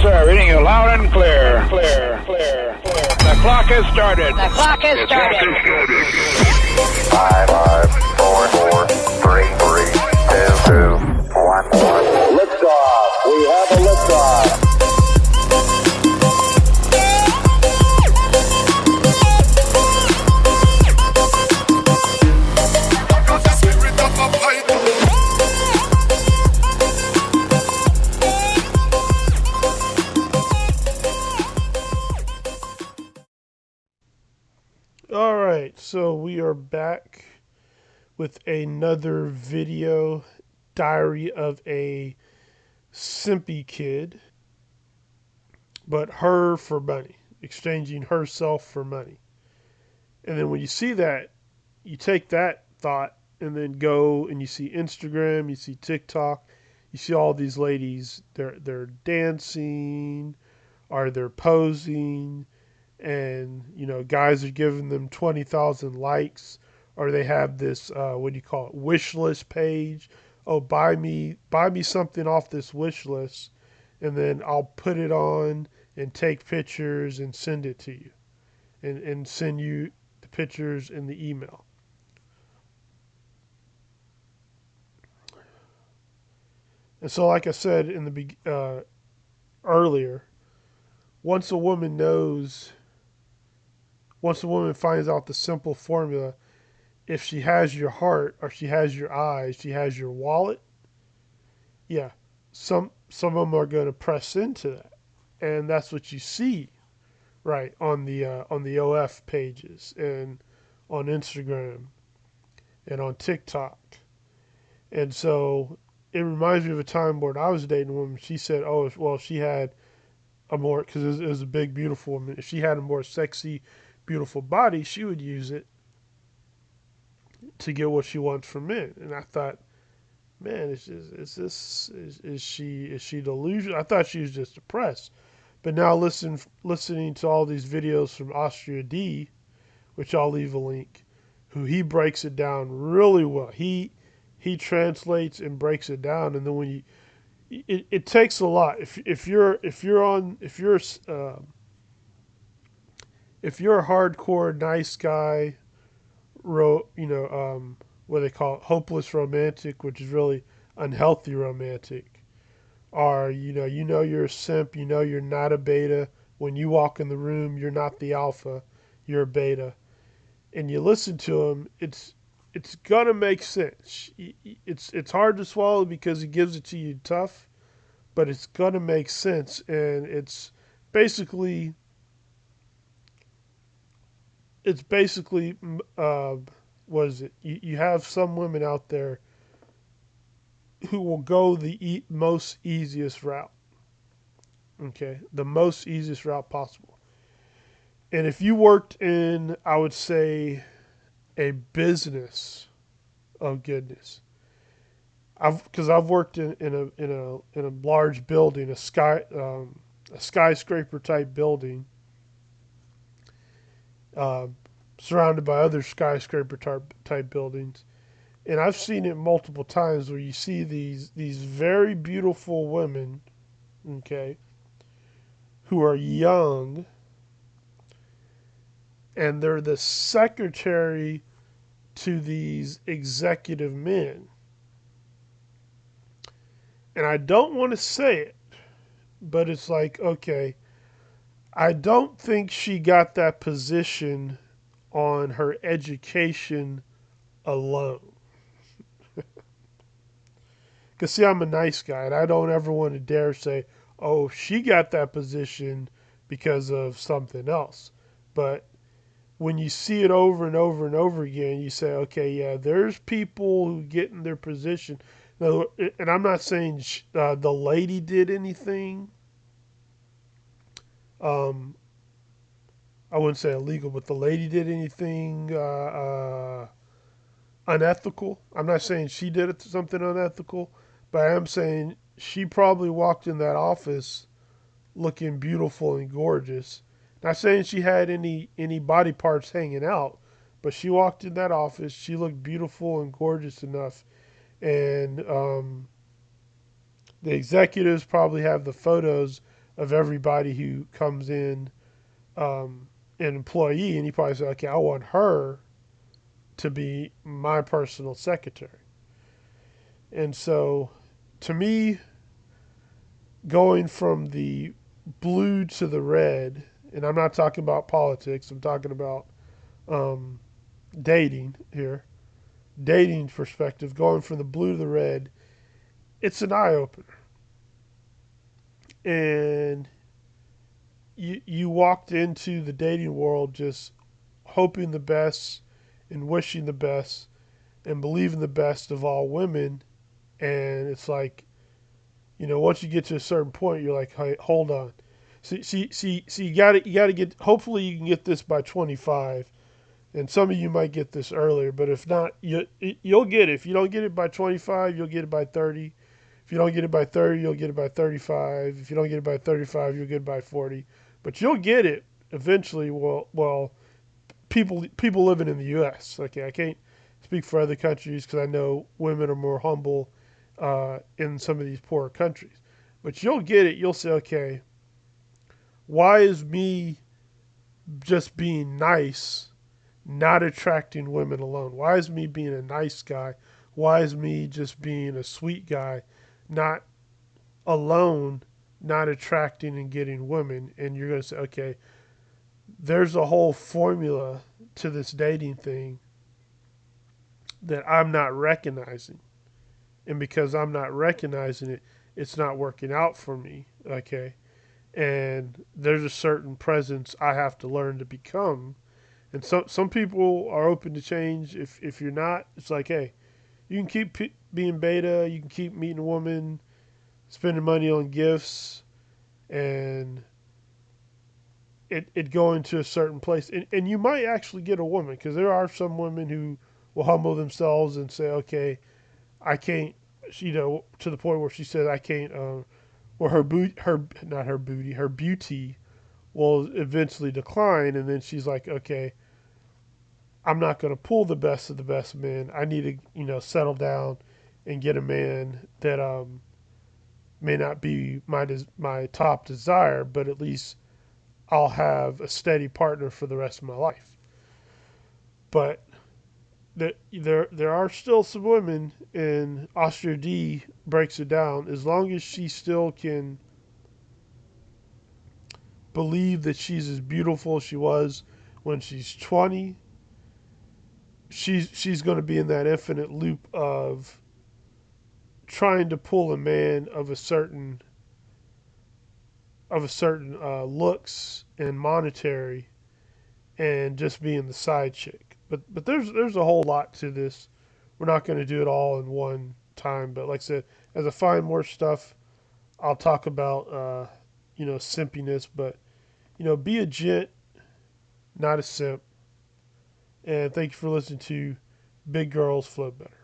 sir. Reading you loud and clear. The clock has started. The clock has started. 5, 4, 3, 2, 1. Liftoff. We have a liftoff. Alright, so we are back with another video, Diary of a Simpy Kid, but her for money, exchanging herself for money. And then when you see that, you take that thought and then go and you see Instagram, you see TikTok, you see all these ladies, they're dancing, or they're posing, and guys are giving them 20,000 likes, or they have this what do you call it, wish list page. Oh, buy me something off this wish list, and then I'll put it on and take pictures and send it to you, and send you the pictures in the email. And so, like I said in the earlier, once a woman finds out the simple formula, if she has your heart, or she has your eyes, she has your wallet, yeah, some of them are going to press into that. And that's what you see, right, on the OF pages, and on Instagram, and on TikTok. And so it reminds me of a time when I was dating a woman. She said, oh, well, she had a more, because it was a big, beautiful woman. If she had a more sexy, beautiful body, she would use it to get what she wants from men. And I thought, man, is she delusional? I thought she was just depressed. But now listening to all these videos from Austria D, which I'll leave a link, who he breaks it down really well. He translates and breaks it down, and then when it takes a lot. If you're a hardcore nice guy, what they call it, hopeless romantic, which is really unhealthy romantic, or you're a simp, you're not a beta. When you walk in the room, you're not the alpha, you're a beta, and you listen to him, it's gonna make sense. It's hard to swallow because he gives it to you tough, but it's gonna make sense. And it's basically what is it? You have some women out there who will go the most easiest route. Okay, the most easiest route possible. And if you worked in, I would say, a business of goodness, because I've worked in a large building, a skyscraper type building, surrounded by other skyscraper type buildings, and I've seen it multiple times where you see these very beautiful women, okay, who are young, and they're the secretary to these executive men. And I don't want to say it, but it's like, okay, I don't think she got that position on her education alone. Because, see, I'm a nice guy, and I don't ever want to dare say, oh, she got that position because of something else. But when you see it over and over and over again, you say, okay, yeah, there's people who get in their position. Now, and I'm not saying the lady did anything, I wouldn't say illegal, but the lady did anything unethical. I'm not saying she did something unethical, but I am saying she probably walked in that office looking beautiful and gorgeous. Not saying she had any body parts hanging out, but she walked in that office. She looked beautiful and gorgeous enough, and the executives probably have the photos of everybody who comes in, an employee, and you probably say, okay, I want her to be my personal secretary. And so, to me, going from the blue to the red, and I'm not talking about politics, I'm talking about um, dating here, dating perspective, going from the blue to the red, it's an eye opener. And you walked into the dating world just hoping the best and wishing the best and believing the best of all women. And it's like, once you get to a certain point, you're like, hey, hold on. See, you gotta get. Hopefully, you can get this by 25, and some of you might get this earlier. But if not, you'll get it. If you don't get it by 25, you'll get it by 30. If you don't get it by 30, you'll get it by 35. If you don't get it by 35, you'll get it by 40. But you'll get it eventually. Well, people living in the U.S. Okay, I can't speak for other countries because I know women are more humble in some of these poorer countries. But you'll get it. You'll say, okay, why is me just being nice not attracting women alone? Why is me being a nice guy? Why is me just being a sweet guy not alone, not attracting and getting women? And you're going to say, okay, there's a whole formula to this dating thing that I'm not recognizing. And because I'm not recognizing it, it's not working out for me. Okay. And there's a certain presence I have to learn to become. And some people are open to change. If you're not, it's like, hey, you can keep being beta, you can keep meeting a woman, spending money on gifts, and it going to a certain place. And you might actually get a woman, because there are some women who will humble themselves and say, okay, I can't, to the point where she says, I can't, or her beauty will eventually decline. And then she's like, okay, I'm not going to pull the best of the best men. I need to, settle down and get a man that may not be my top desire, but at least I'll have a steady partner for the rest of my life. But there are still some women, and Austria D breaks it down. As long as she still can believe that she's as beautiful as she was when she's 20, she's going to be in that infinite loop of trying to pull a man of a certain looks and monetary, and just being the side chick. But there's a whole lot to this. We're not going to do it all in one time. But like I said, as I find more stuff, I'll talk about simpiness. But be a gent, not a simp. And thank you for listening to Big Girls Float Better.